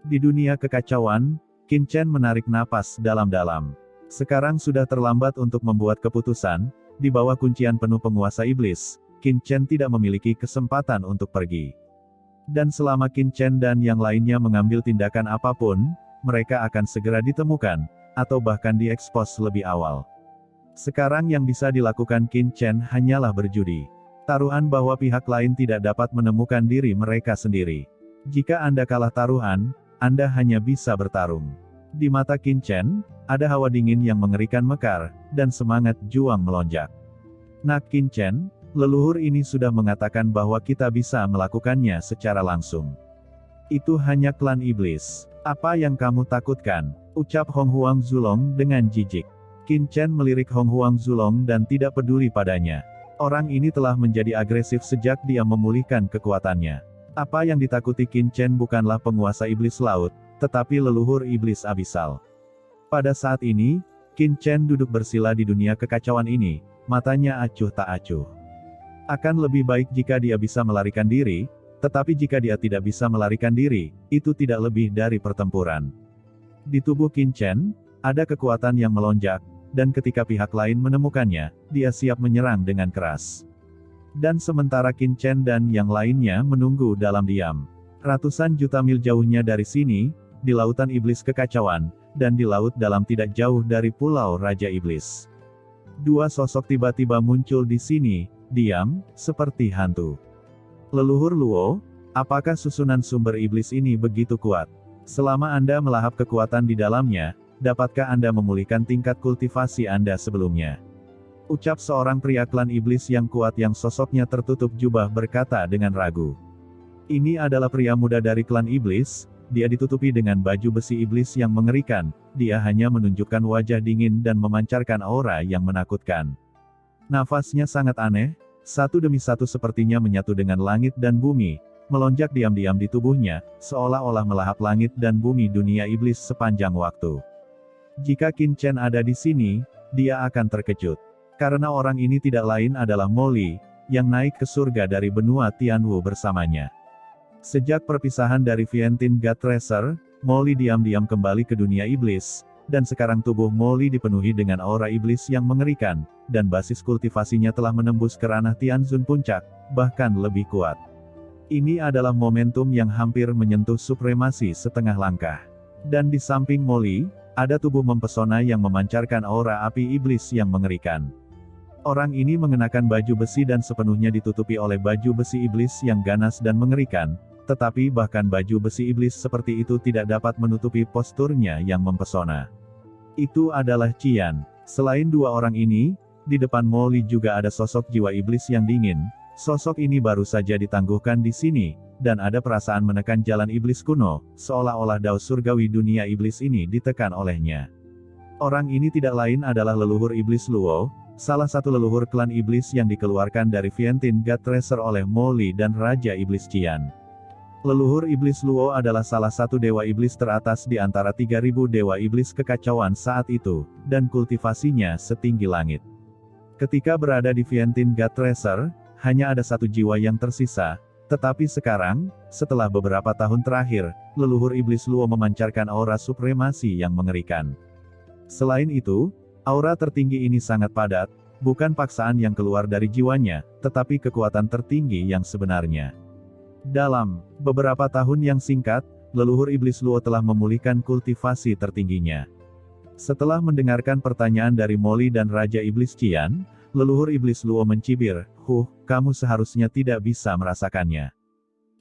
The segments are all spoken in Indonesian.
Di dunia kekacauan, Qin Chen menarik napas dalam-dalam. Sekarang sudah terlambat untuk membuat keputusan, di bawah kuncian penuh penguasa iblis, Qin Chen tidak memiliki kesempatan untuk pergi. Dan selama Qin Chen dan yang lainnya mengambil tindakan apapun, mereka akan segera ditemukan, atau bahkan diekspos lebih awal. Sekarang yang bisa dilakukan Qin Chen hanyalah berjudi. Taruhan bahwa pihak lain tidak dapat menemukan diri mereka sendiri. Jika Anda kalah taruhan, Anda hanya bisa bertarung. Di mata Qin Chen, ada hawa dingin yang mengerikan mekar, dan semangat juang melonjak. Nah Qin Chen, leluhur ini sudah mengatakan bahwa kita bisa melakukannya secara langsung. Itu hanya klan iblis. Apa yang kamu takutkan? Ucap Hong Huang Zulong dengan jijik. Qin Chen melirik Hong Huang Zulong dan tidak peduli padanya. Orang ini telah menjadi agresif sejak dia memulihkan kekuatannya. Apa yang ditakuti Qin Chen bukanlah penguasa iblis laut, tetapi leluhur iblis abisal. Pada saat ini, Qin Chen duduk bersila di dunia kekacauan ini, matanya acuh tak acuh. Akan lebih baik jika dia bisa melarikan diri, tetapi jika dia tidak bisa melarikan diri, itu tidak lebih dari pertempuran. Di tubuh Qin Chen, ada kekuatan yang melonjak, dan ketika pihak lain menemukannya, dia siap menyerang dengan keras. Dan sementara Qin Chen dan yang lainnya menunggu dalam diam. Ratusan juta mil jauhnya dari sini, di lautan iblis kekacauan, dan di laut dalam tidak jauh dari pulau Raja Iblis. Dua sosok tiba-tiba muncul di sini, diam, seperti hantu. Leluhur Luo, apakah susunan sumber iblis ini begitu kuat? Selama Anda melahap kekuatan di dalamnya, dapatkah Anda memulihkan tingkat kultivasi Anda sebelumnya? Ucap seorang pria klan iblis yang kuat yang sosoknya tertutup jubah berkata dengan ragu. Ini adalah pria muda dari klan iblis, dia ditutupi dengan baju besi iblis yang mengerikan, dia hanya menunjukkan wajah dingin dan memancarkan aura yang menakutkan. Nafasnya sangat aneh, satu demi satu sepertinya menyatu dengan langit dan bumi, melonjak diam-diam di tubuhnya, seolah-olah melahap langit dan bumi dunia iblis sepanjang waktu. Jika Qin Chen ada di sini, dia akan terkejut. Karena orang ini tidak lain adalah Mo Li, yang naik ke surga dari benua Tianwu bersamanya. Sejak perpisahan dari Vientiane God Tracer, Mo Li diam-diam kembali ke dunia iblis, dan sekarang tubuh Mo Li dipenuhi dengan aura iblis yang mengerikan, dan basis kultivasinya telah menembus ke ranah Tianzun Puncak, bahkan lebih kuat. Ini adalah momentum yang hampir menyentuh supremasi setengah langkah. Dan di samping Mo Li, ada tubuh mempesona yang memancarkan aura api iblis yang mengerikan. Orang ini mengenakan baju besi dan sepenuhnya ditutupi oleh baju besi iblis yang ganas dan mengerikan, tetapi bahkan baju besi iblis seperti itu tidak dapat menutupi posturnya yang mempesona. Itu adalah Qian. Selain dua orang ini, di depan Mo Li juga ada sosok jiwa iblis yang dingin. Sosok ini baru saja ditangguhkan di sini, dan ada perasaan menekan jalan iblis kuno, seolah-olah dao surgawi dunia iblis ini ditekan olehnya. Orang ini tidak lain adalah leluhur iblis Luo, salah satu leluhur klan iblis yang dikeluarkan dari Vientiane God Tracer oleh Mo Li dan Raja Iblis Qian. Leluhur iblis Luo adalah salah satu dewa iblis teratas di antara 3.000 dewa iblis kekacauan saat itu, dan kultivasinya setinggi langit. Ketika berada di Vientiane God Tracer, hanya ada satu jiwa yang tersisa, tetapi sekarang, setelah beberapa tahun terakhir, leluhur iblis Luo memancarkan aura supremasi yang mengerikan. Selain itu, aura tertinggi ini sangat padat, bukan paksaan yang keluar dari jiwanya, tetapi kekuatan tertinggi yang sebenarnya. Dalam beberapa tahun yang singkat, leluhur iblis Luo telah memulihkan kultivasi tertingginya. Setelah mendengarkan pertanyaan dari Mo Li dan Raja Iblis Qian, leluhur iblis Luo mencibir, kamu seharusnya tidak bisa merasakannya.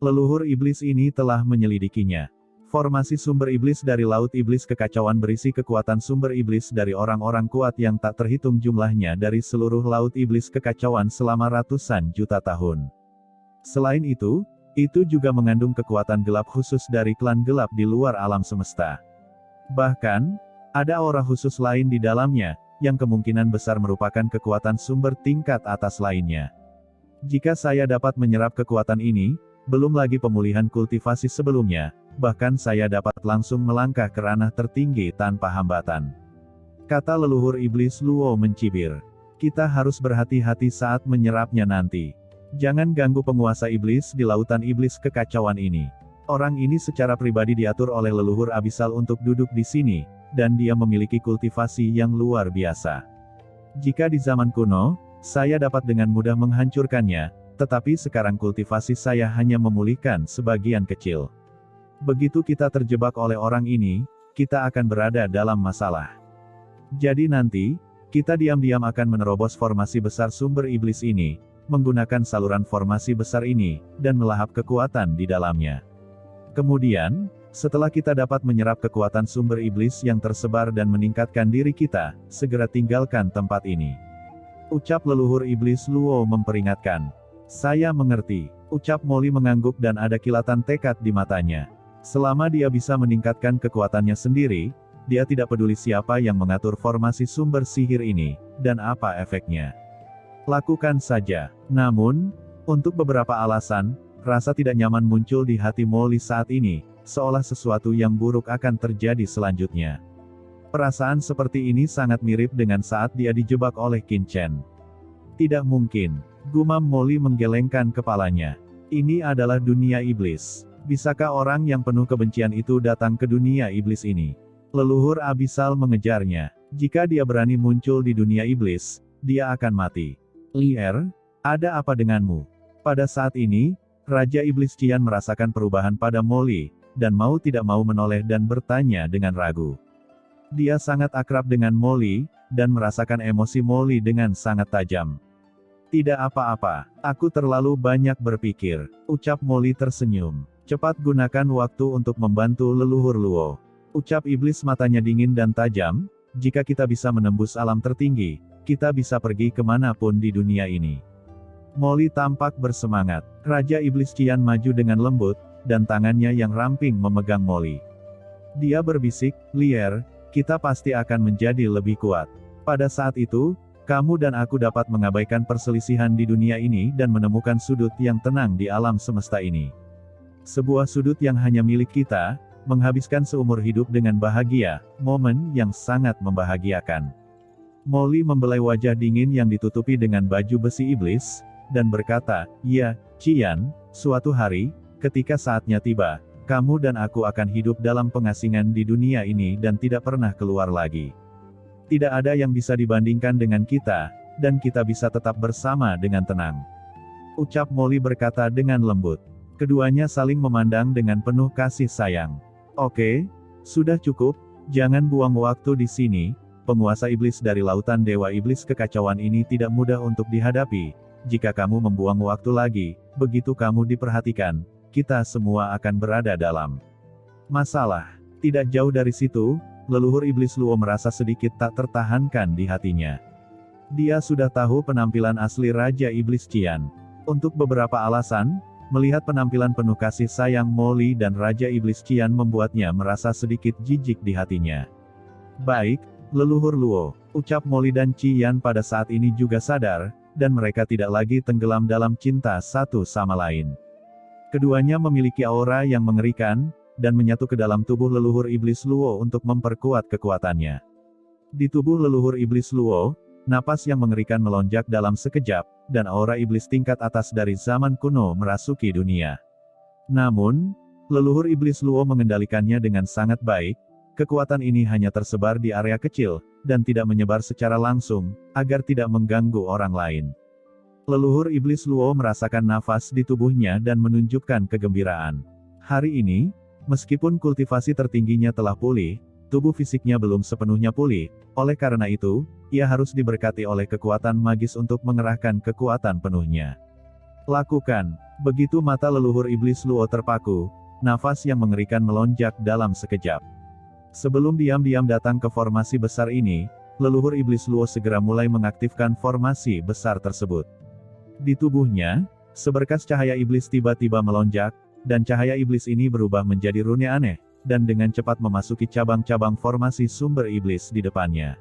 Leluhur iblis ini telah menyelidikinya. Formasi sumber iblis dari laut iblis kekacauan berisi kekuatan sumber iblis dari orang-orang kuat yang tak terhitung jumlahnya dari seluruh laut iblis kekacauan selama ratusan juta tahun. Selain itu juga mengandung kekuatan gelap khusus dari klan gelap di luar alam semesta. Bahkan, ada aura khusus lain di dalamnya, yang kemungkinan besar merupakan kekuatan sumber tingkat atas lainnya. Jika saya dapat menyerap kekuatan ini, belum lagi pemulihan kultivasi sebelumnya, bahkan saya dapat langsung melangkah ke ranah tertinggi tanpa hambatan. Kata leluhur iblis Luo mencibir. Kita harus berhati-hati saat menyerapnya nanti. Jangan ganggu penguasa iblis di lautan iblis kekacauan ini. Orang ini secara pribadi diatur oleh leluhur abisal untuk duduk di sini, dan dia memiliki kultivasi yang luar biasa. Jika di zaman kuno, saya dapat dengan mudah menghancurkannya, tetapi sekarang kultivasi saya hanya memulihkan sebagian kecil. Begitu kita terjebak oleh orang ini, kita akan berada dalam masalah. Jadi nanti, kita diam-diam akan menerobos formasi besar sumber iblis ini, menggunakan saluran formasi besar ini, dan melahap kekuatan di dalamnya. Kemudian, setelah kita dapat menyerap kekuatan sumber iblis yang tersebar dan meningkatkan diri kita, segera tinggalkan tempat ini. Ucap leluhur iblis Luo memperingatkan. Saya mengerti, ucap Molly mengangguk dan ada kilatan tekad di matanya. Selama dia bisa meningkatkan kekuatannya sendiri, dia tidak peduli siapa yang mengatur formasi sumber sihir ini, dan apa efeknya. Lakukan saja. Namun, untuk beberapa alasan, rasa tidak nyaman muncul di hati Molly saat ini, seolah sesuatu yang buruk akan terjadi selanjutnya. Perasaan seperti ini sangat mirip dengan saat dia dijebak oleh Qin Chen. Tidak mungkin. Gumam Molly menggelengkan kepalanya. Ini adalah dunia iblis. Bisakah orang yang penuh kebencian itu datang ke dunia iblis ini? Leluhur abisal mengejarnya. Jika dia berani muncul di dunia iblis, dia akan mati. Lier, ada apa denganmu? Pada saat ini, Raja Iblis Qian merasakan perubahan pada Molly, dan mau tidak mau menoleh dan bertanya dengan ragu. Dia sangat akrab dengan Molly, dan merasakan emosi Molly dengan sangat tajam. Tidak apa-apa, aku terlalu banyak berpikir, ucap Molly tersenyum. Cepat gunakan waktu untuk membantu leluhur Luo. Ucap iblis matanya dingin dan tajam, jika kita bisa menembus alam tertinggi, kita bisa pergi kemanapun di dunia ini. Molly tampak bersemangat. Raja Iblis Qian maju dengan lembut, dan tangannya yang ramping memegang Molly. Dia berbisik, Lier, kita pasti akan menjadi lebih kuat. Pada saat itu, kamu dan aku dapat mengabaikan perselisihan di dunia ini dan menemukan sudut yang tenang di alam semesta ini. Sebuah sudut yang hanya milik kita, menghabiskan seumur hidup dengan bahagia, momen yang sangat membahagiakan. Molly membelai wajah dingin yang ditutupi dengan baju besi iblis, dan berkata, ya, Qian, suatu hari, ketika saatnya tiba, kamu dan aku akan hidup dalam pengasingan di dunia ini dan tidak pernah keluar lagi. Tidak ada yang bisa dibandingkan dengan kita, dan kita bisa tetap bersama dengan tenang. Ucap Molly berkata dengan lembut. Keduanya saling memandang dengan penuh kasih sayang. Oke, sudah cukup, jangan buang waktu di sini, penguasa iblis dari lautan dewa iblis kekacauan ini tidak mudah untuk dihadapi. Jika kamu membuang waktu lagi, begitu kamu diperhatikan, kita semua akan berada dalam masalah. Tidak jauh dari situ, leluhur iblis Luo merasa sedikit tak tertahankan di hatinya. Dia sudah tahu penampilan asli Raja Iblis Qian. Untuk beberapa alasan, melihat penampilan penuh kasih sayang Molly dan Raja Iblis Qian membuatnya merasa sedikit jijik di hatinya. Baik, leluhur Luo, ucap Molly dan Qian pada saat ini juga sadar, dan mereka tidak lagi tenggelam dalam cinta satu sama lain. Keduanya memiliki aura yang mengerikan, dan menyatu ke dalam tubuh leluhur iblis Luo untuk memperkuat kekuatannya. Di tubuh leluhur iblis Luo, napas yang mengerikan melonjak dalam sekejap, dan aura iblis tingkat atas dari zaman kuno merasuki dunia. Namun, leluhur iblis Luo mengendalikannya dengan sangat baik. Kekuatan ini hanya tersebar di area kecil, dan tidak menyebar secara langsung, agar tidak mengganggu orang lain. Leluhur iblis Luo merasakan nafas di tubuhnya dan menunjukkan kegembiraan. Hari ini, meskipun kultivasi tertingginya telah pulih, tubuh fisiknya belum sepenuhnya pulih, oleh karena itu, ia harus diberkati oleh kekuatan magis untuk mengerahkan kekuatan penuhnya. Lakukan. Begitu mata leluhur iblis Luo terpaku, nafas yang mengerikan melonjak dalam sekejap. Sebelum diam-diam datang ke formasi besar ini, leluhur iblis Luo segera mulai mengaktifkan formasi besar tersebut. Di tubuhnya, seberkas cahaya iblis tiba-tiba melonjak, dan cahaya iblis ini berubah menjadi rune aneh, dan dengan cepat memasuki cabang-cabang formasi sumber iblis di depannya.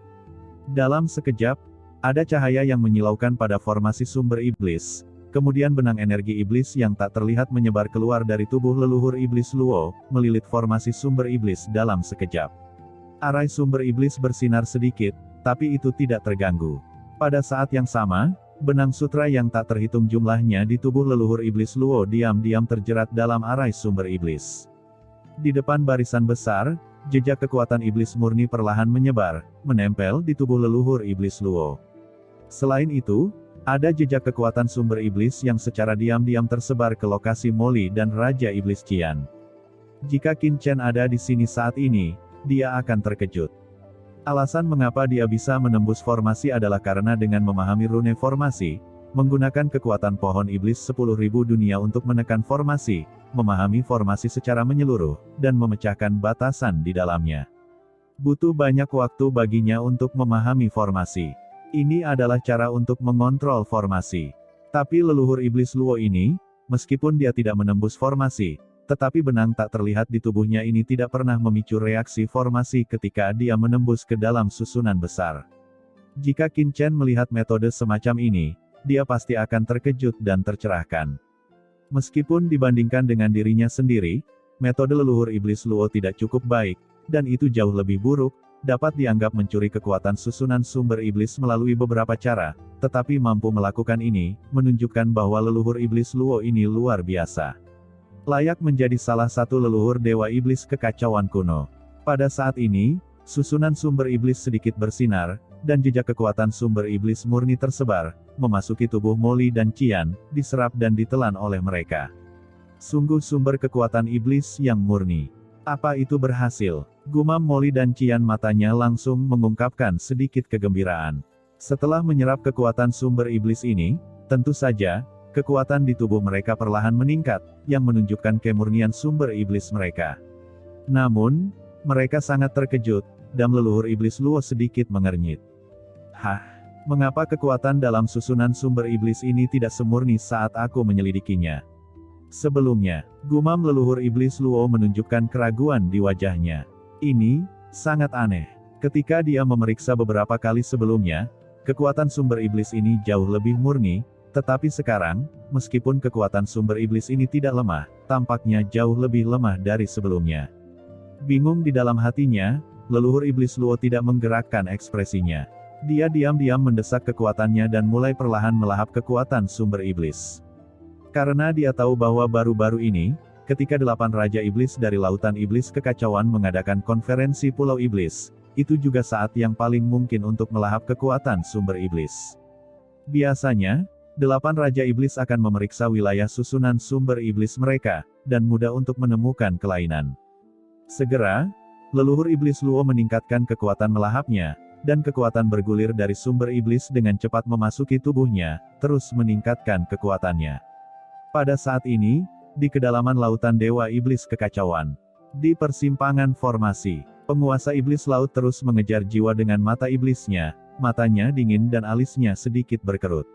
Dalam sekejap, ada cahaya yang menyilaukan pada formasi sumber iblis, kemudian benang energi iblis yang tak terlihat menyebar keluar dari tubuh leluhur iblis Luo, melilit formasi sumber iblis dalam sekejap. Arai sumber iblis bersinar sedikit, tapi itu tidak terganggu. Pada saat yang sama, Benang sutra yang tak terhitung jumlahnya di tubuh leluhur iblis Luo diam-diam terjerat dalam arai sumber iblis. Di depan barisan besar, jejak kekuatan iblis murni perlahan menyebar, menempel di tubuh leluhur iblis Luo. Selain itu, ada jejak kekuatan sumber iblis yang secara diam-diam tersebar ke lokasi Molly dan Raja Iblis Qian. Jika Qin Chen ada di sini saat ini, dia akan terkejut. Alasan mengapa dia bisa menembus formasi adalah karena dengan memahami rune formasi, menggunakan kekuatan pohon iblis 10.000 dunia untuk menekan formasi, memahami formasi secara menyeluruh, dan memecahkan batasan di dalamnya. Butuh banyak waktu baginya untuk memahami formasi. Ini adalah cara untuk mengontrol formasi. Tapi leluhur iblis Luo ini, meskipun dia tidak menembus formasi, tetapi benang tak terlihat di tubuhnya ini tidak pernah memicu reaksi formasi ketika dia menembus ke dalam susunan besar. Jika Qin Chen melihat metode semacam ini, dia pasti akan terkejut dan tercerahkan. Meskipun dibandingkan dengan dirinya sendiri, metode leluhur iblis Luo tidak cukup baik, dan itu jauh lebih buruk, dapat dianggap mencuri kekuatan susunan sumber iblis melalui beberapa cara, tetapi mampu melakukan ini, menunjukkan bahwa leluhur iblis Luo ini luar biasa. Layak menjadi salah satu leluhur dewa iblis kekacauan kuno. Pada saat ini, susunan sumber iblis sedikit bersinar, dan jejak kekuatan sumber iblis murni tersebar, memasuki tubuh Molly dan Qian, diserap dan ditelan oleh mereka. Sungguh sumber kekuatan iblis yang murni. Apa itu berhasil? Gumam Molly dan Qian, matanya langsung mengungkapkan sedikit kegembiraan. Setelah menyerap kekuatan sumber iblis ini, tentu saja, kekuatan di tubuh mereka perlahan meningkat, yang menunjukkan kemurnian sumber iblis mereka. Namun, mereka sangat terkejut, dan leluhur iblis Luo sedikit mengernyit. Hah? Mengapa kekuatan dalam susunan sumber iblis ini tidak semurni saat aku menyelidikinya? Sebelumnya, gumam leluhur iblis Luo menunjukkan keraguan di wajahnya. Ini sangat aneh. Ketika dia memeriksa beberapa kali sebelumnya, kekuatan sumber iblis ini jauh lebih murni, tetapi sekarang, meskipun kekuatan sumber iblis ini tidak lemah, tampaknya jauh lebih lemah dari sebelumnya. Bingung di dalam hatinya, leluhur iblis Luo tidak menggerakkan ekspresinya. Dia diam-diam mendesak kekuatannya dan mulai perlahan melahap kekuatan sumber iblis. Karena dia tahu bahwa baru-baru ini, ketika 8 Raja Iblis dari Lautan Iblis Kekacauan mengadakan konferensi Pulau Iblis, itu juga saat yang paling mungkin untuk melahap kekuatan sumber iblis. Biasanya, 8 Raja Iblis akan memeriksa wilayah susunan sumber iblis mereka, dan mudah untuk menemukan kelainan. Segera, leluhur iblis Luo meningkatkan kekuatan melahapnya, dan kekuatan bergulir dari sumber iblis dengan cepat memasuki tubuhnya, terus meningkatkan kekuatannya. Pada saat ini, di kedalaman lautan Dewa Iblis Kekacauan, di persimpangan formasi, penguasa iblis laut terus mengejar jiwa dengan mata iblisnya, matanya dingin dan alisnya sedikit berkerut.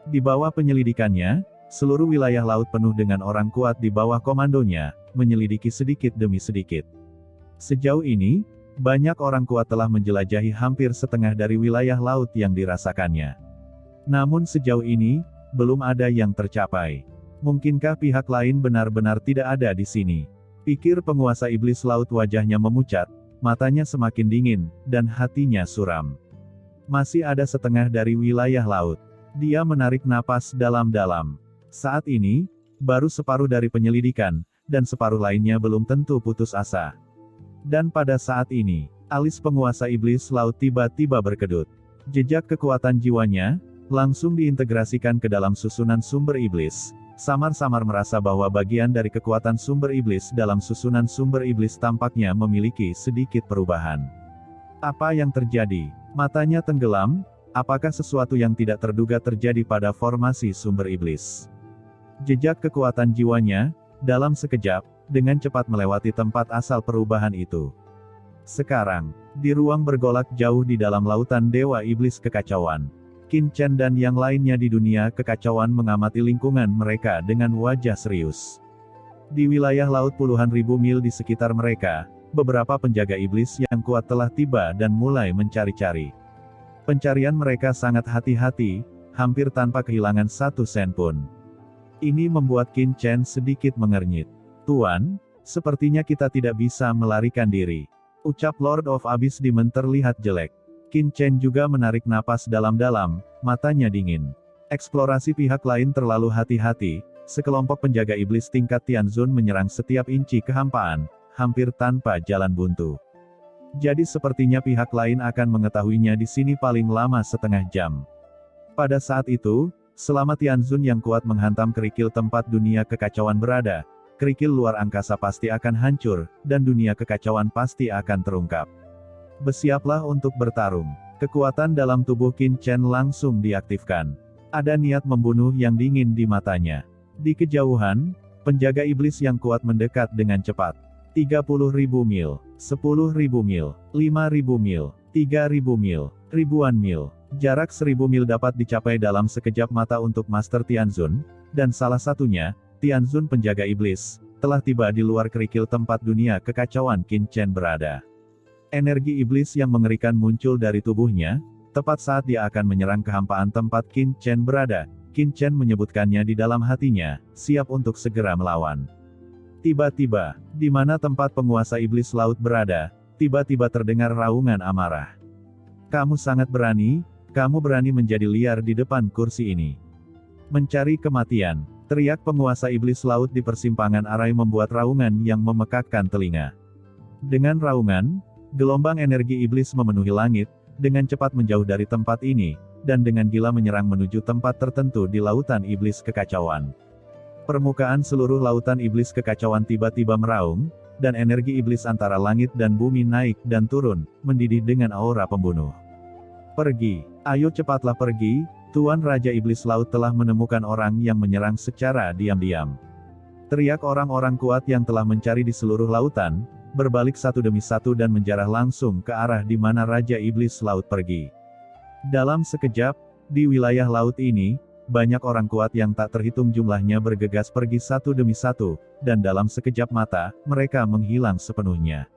Di bawah penyelidikannya, seluruh wilayah laut penuh dengan orang kuat di bawah komandonya, menyelidiki sedikit demi sedikit. Sejauh ini, banyak orang kuat telah menjelajahi hampir setengah dari wilayah laut yang dirasakannya. Namun sejauh ini, belum ada yang tercapai. Mungkinkah pihak lain benar-benar tidak ada di sini? Pikir penguasa iblis laut, wajahnya memucat, matanya semakin dingin, dan hatinya suram. Masih ada setengah dari wilayah laut. Dia menarik napas dalam-dalam. Saat ini, baru separuh dari penyelidikan, dan separuh lainnya belum tentu putus asa. Dan pada saat ini, alis penguasa iblis laut tiba-tiba berkedut. Jejak kekuatan jiwanya, langsung diintegrasikan ke dalam susunan sumber iblis. Samar-samar merasa bahwa bagian dari kekuatan sumber iblis dalam susunan sumber iblis tampaknya memiliki sedikit perubahan. Apa yang terjadi? Matanya tenggelam. Apakah sesuatu yang tidak terduga terjadi pada formasi sumber iblis? Jejak kekuatan jiwanya, dalam sekejap, dengan cepat melewati tempat asal perubahan itu. Sekarang, di ruang bergolak jauh di dalam lautan Dewa Iblis Kekacauan, Qin Chen dan yang lainnya di dunia kekacauan mengamati lingkungan mereka dengan wajah serius. Di wilayah laut puluhan ribu mil di sekitar mereka, beberapa penjaga iblis yang kuat telah tiba dan mulai mencari-cari. Pencarian mereka sangat hati-hati, hampir tanpa kehilangan satu sen pun. Ini membuat Qin Chen sedikit mengernyit. Tuan, sepertinya kita tidak bisa melarikan diri. Ucap Lord of Abyss Demon terlihat jelek. Qin Chen juga menarik napas dalam-dalam, matanya dingin. Eksplorasi pihak lain terlalu hati-hati, sekelompok penjaga iblis tingkat Tianzun menyerang setiap inci kehampaan, hampir tanpa jalan buntu. Jadi sepertinya pihak lain akan mengetahuinya di sini paling lama setengah jam. Pada saat itu, selama Tianzun yang kuat menghantam kerikil tempat dunia kekacauan berada, kerikil luar angkasa pasti akan hancur, dan dunia kekacauan pasti akan terungkap. Bersiaplah untuk bertarung. Kekuatan dalam tubuh Qin Chen langsung diaktifkan. Ada niat membunuh yang dingin di matanya. Di kejauhan, penjaga iblis yang kuat mendekat dengan cepat. 30.000 mil, 10.000 mil, 5.000 mil, 3.000 mil, ribuan mil. Jarak 1.000 mil dapat dicapai dalam sekejap mata untuk Master Tianzun, dan salah satunya, Tianzun penjaga iblis, telah tiba di luar kerikil tempat dunia kekacauan Qin Chen berada. Energi iblis yang mengerikan muncul dari tubuhnya, tepat saat dia akan menyerang kehampaan tempat Qin Chen berada. Qin Chen menyebutkannya di dalam hatinya, siap untuk segera melawan. Tiba-tiba, di mana tempat penguasa iblis laut berada, tiba-tiba terdengar raungan amarah. Kamu sangat berani, kamu berani menjadi liar di depan kursi ini. Mencari kematian. Teriak penguasa iblis laut di persimpangan arai membuat raungan yang memekakkan telinga. Dengan raungan, gelombang energi iblis memenuhi langit, dengan cepat menjauh dari tempat ini, dan dengan gila menyerang menuju tempat tertentu di lautan iblis kekacauan. Permukaan seluruh lautan iblis kekacauan tiba-tiba meraung, dan energi iblis antara langit dan bumi naik dan turun, mendidih dengan aura pembunuh. Pergi, ayo cepatlah pergi. Tuan Raja Iblis Laut telah menemukan orang yang menyerang secara diam-diam. Teriak orang-orang kuat yang telah mencari di seluruh lautan, berbalik satu demi satu dan menjarah langsung ke arah di mana Raja Iblis Laut pergi. Dalam sekejap, di wilayah laut ini, banyak orang kuat yang tak terhitung jumlahnya bergegas pergi satu demi satu, dan dalam sekejap mata, mereka menghilang sepenuhnya.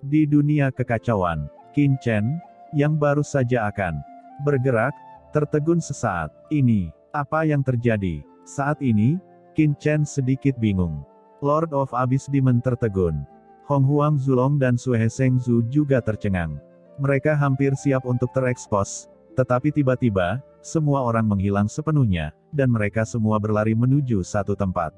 Di dunia kekacauan, Qin Chen, yang baru saja akan bergerak, tertegun sesaat. Ini, apa yang terjadi? Saat ini, Qin Chen sedikit bingung. Lord of Abyss Demon tertegun. Hong Huang Zulong dan Sue Seng Zhu juga tercengang. Mereka hampir siap untuk terekspos, tetapi tiba-tiba, semua orang menghilang sepenuhnya, dan mereka semua berlari menuju satu tempat.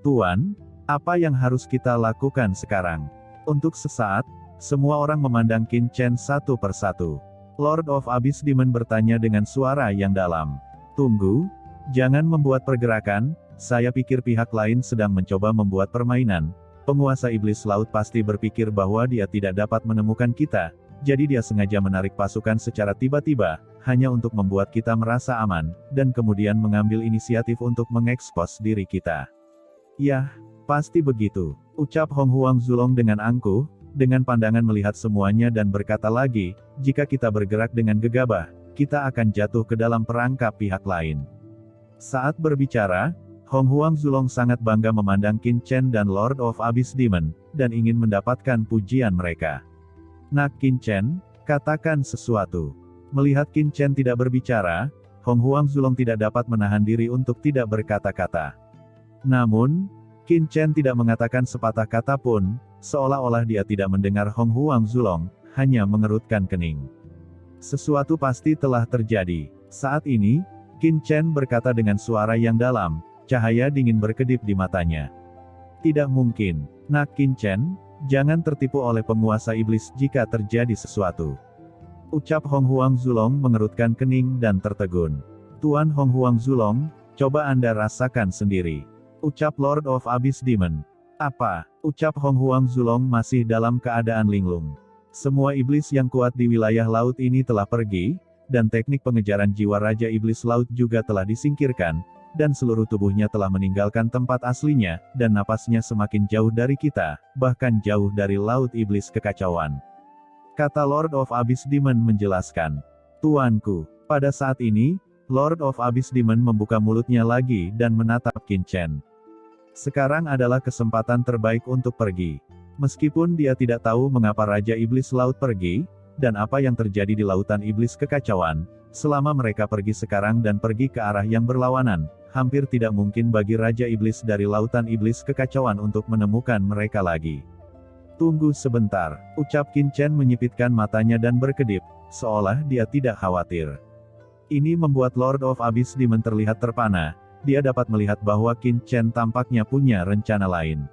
Tuan, apa yang harus kita lakukan sekarang? Untuk sesaat, semua orang memandang Qin Chen satu persatu. Lord of Abyss Demon bertanya dengan suara yang dalam. Tunggu, jangan membuat pergerakan, saya pikir pihak lain sedang mencoba membuat permainan. Penguasa iblis laut pasti berpikir bahwa dia tidak dapat menemukan kita, jadi dia sengaja menarik pasukan secara tiba-tiba, hanya untuk membuat kita merasa aman, dan kemudian mengambil inisiatif untuk mengekspos diri kita. Yah, pasti begitu, ucap Hong Huang Zulong dengan angkuh, dengan pandangan melihat semuanya dan berkata lagi, jika kita bergerak dengan gegabah, kita akan jatuh ke dalam perangkap pihak lain. Saat berbicara, Hong Huang Zulong sangat bangga memandang Qin Chen dan Lord of Abyss Demon, dan ingin mendapatkan pujian mereka. Nak Qin Chen, katakan sesuatu. Melihat Qin Chen tidak berbicara, Hong Huang Zulong tidak dapat menahan diri untuk tidak berkata-kata. Namun, Qin Chen tidak mengatakan sepatah kata pun, seolah-olah dia tidak mendengar Hong Huang Zulong, hanya mengerutkan kening. Sesuatu pasti telah terjadi. Saat ini, Qin Chen berkata dengan suara yang dalam, cahaya dingin berkedip di matanya. Tidak mungkin, Nak Qin Chen, jangan tertipu oleh penguasa iblis jika terjadi sesuatu. Ucap Hong Huang Zulong mengerutkan kening dan tertegun. Tuan Hong Huang Zulong, coba Anda rasakan sendiri. Ucap Lord of Abyss Demon. Apa? Ucap Hong Huang Zulong masih dalam keadaan linglung. Semua iblis yang kuat di wilayah laut ini telah pergi, dan teknik pengejaran jiwa Raja Iblis Laut juga telah disingkirkan, dan seluruh tubuhnya telah meninggalkan tempat aslinya, dan napasnya semakin jauh dari kita, bahkan jauh dari laut iblis kekacauan. Kata Lord of Abyss Demon menjelaskan. Tuanku, pada saat ini, Lord of Abyss Demon membuka mulutnya lagi dan menatap Qin Chen. Sekarang adalah kesempatan terbaik untuk pergi. Meskipun dia tidak tahu mengapa Raja Iblis Laut pergi, dan apa yang terjadi di lautan iblis kekacauan, selama mereka pergi sekarang dan pergi ke arah yang berlawanan, hampir tidak mungkin bagi Raja Iblis dari lautan iblis kekacauan untuk menemukan mereka lagi. Tunggu sebentar, ucap Qin Chen menyipitkan matanya dan berkedip, seolah dia tidak khawatir. Ini membuat Lord of Abyss Demon terlihat terpana. Dia dapat melihat bahwa Qin Chen tampaknya punya rencana lain.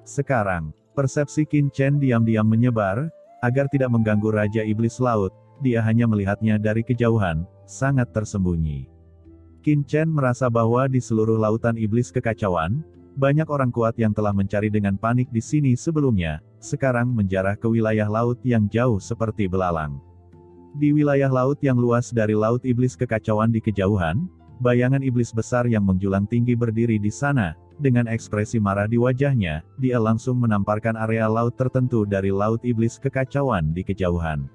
Sekarang, persepsi Qin Chen diam-diam menyebar, agar tidak mengganggu Raja Iblis Laut, dia hanya melihatnya dari kejauhan, sangat tersembunyi. Qin Chen merasa bahwa di seluruh lautan iblis kekacauan, banyak orang kuat yang telah mencari dengan panik di sini sebelumnya, sekarang menjarah ke wilayah laut yang jauh seperti belalang. Di wilayah laut yang luas dari laut iblis kekacauan di kejauhan, bayangan iblis besar yang menjulang tinggi berdiri di sana, dengan ekspresi marah di wajahnya, dia langsung menamparkan area laut tertentu dari laut iblis kekacauan di kejauhan.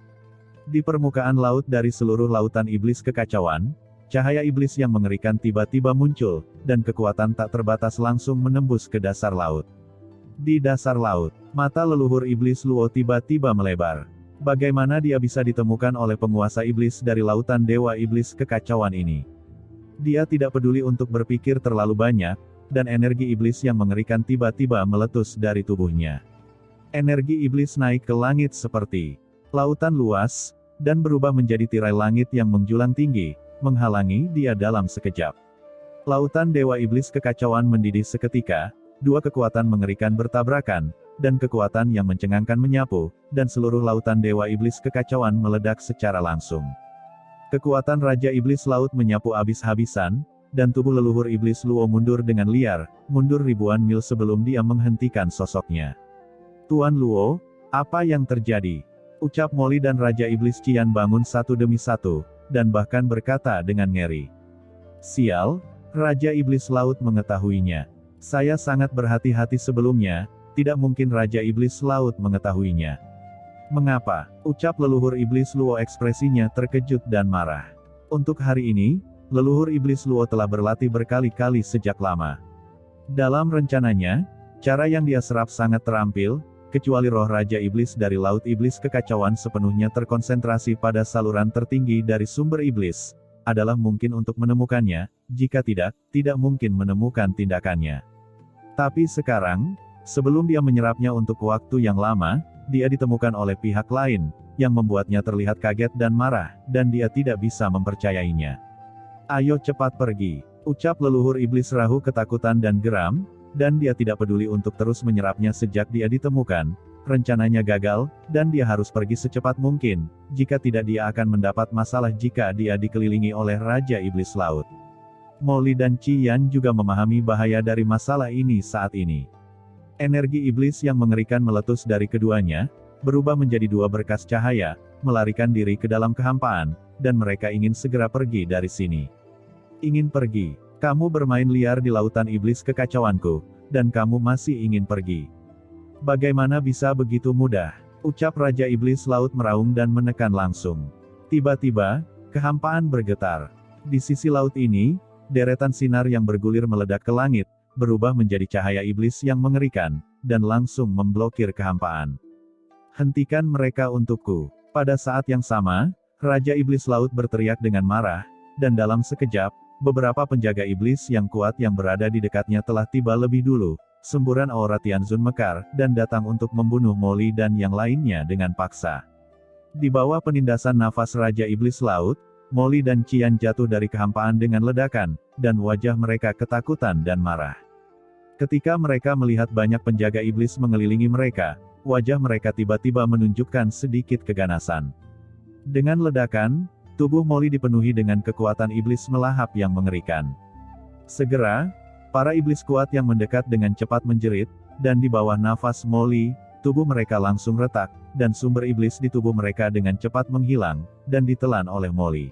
Di permukaan laut dari seluruh lautan iblis kekacauan, cahaya iblis yang mengerikan tiba-tiba muncul, dan kekuatan tak terbatas langsung menembus ke dasar laut. Di dasar laut, mata leluhur iblis Luo tiba-tiba melebar. Bagaimana dia bisa ditemukan oleh penguasa iblis dari lautan dewa iblis kekacauan ini? Dia tidak peduli untuk berpikir terlalu banyak, dan energi iblis yang mengerikan tiba-tiba meletus dari tubuhnya. Energi iblis naik ke langit seperti lautan luas, dan berubah menjadi tirai langit yang menjulang tinggi, menghalangi dia dalam sekejap. Lautan dewa iblis kekacauan mendidih seketika, dua kekuatan mengerikan bertabrakan, dan kekuatan yang mencengangkan menyapu, dan seluruh lautan dewa iblis kekacauan meledak secara langsung. Kekuatan Raja Iblis Laut menyapu habis-habisan, dan tubuh leluhur iblis Luo mundur dengan liar, mundur ribuan mil sebelum dia menghentikan sosoknya. Tuan Luo, apa yang terjadi? Ucap Molly dan Raja Iblis Qian bangun satu demi satu, dan bahkan berkata dengan ngeri. Sial, Raja Iblis Laut mengetahuinya. Saya sangat berhati-hati sebelumnya, tidak mungkin Raja Iblis Laut mengetahuinya. Mengapa? Ucap leluhur iblis Luo ekspresinya terkejut dan marah. Untuk hari ini, leluhur iblis Luo telah berlatih berkali-kali sejak lama. Dalam rencananya, cara yang dia serap sangat terampil, kecuali roh Raja Iblis dari Laut Iblis Kekacauan sepenuhnya terkonsentrasi pada saluran tertinggi dari sumber iblis, adalah mungkin untuk menemukannya, jika tidak, tidak mungkin menemukan tindakannya. Tapi sekarang, sebelum dia menyerapnya untuk waktu yang lama, dia ditemukan oleh pihak lain, yang membuatnya terlihat kaget dan marah, dan dia tidak bisa mempercayainya. Ayo cepat pergi, ucap leluhur iblis Rahu ketakutan dan geram, dan dia tidak peduli untuk terus menyerapnya sejak dia ditemukan. Rencananya gagal, dan dia harus pergi secepat mungkin, jika tidak dia akan mendapat masalah jika dia dikelilingi oleh Raja Iblis Laut. Molly dan Qian juga memahami bahaya dari masalah ini saat ini. Energi iblis yang mengerikan meletus dari keduanya, berubah menjadi dua berkas cahaya, melarikan diri ke dalam kehampaan, dan mereka ingin segera pergi dari sini. Ingin pergi? Kamu bermain liar di lautan iblis kekacauanku, dan kamu masih ingin pergi. Bagaimana bisa begitu mudah? Ucap Raja Iblis Laut meraung dan menekan langsung. Tiba-tiba, kehampaan bergetar. Di sisi laut ini, deretan sinar yang bergulir meledak ke langit, berubah menjadi cahaya iblis yang mengerikan, dan langsung memblokir kehampaan. Hentikan mereka untukku. Pada saat yang sama, Raja Iblis Laut berteriak dengan marah, dan dalam sekejap, beberapa penjaga iblis yang kuat yang berada di dekatnya telah tiba lebih dulu. Semburan aura Tianzun mekar, dan datang untuk membunuh Molly dan yang lainnya dengan paksa. Di bawah penindasan nafas Raja Iblis Laut, Molly dan Qian jatuh dari kehampaan dengan ledakan, dan wajah mereka ketakutan dan marah. Ketika mereka melihat banyak penjaga iblis mengelilingi mereka, wajah mereka tiba-tiba menunjukkan sedikit keganasan. Dengan ledakan, tubuh Molly dipenuhi dengan kekuatan iblis melahap yang mengerikan. Segera, para iblis kuat yang mendekat dengan cepat menjerit, dan di bawah nafas Molly, tubuh mereka langsung retak, dan sumber iblis di tubuh mereka dengan cepat menghilang, dan ditelan oleh Molly.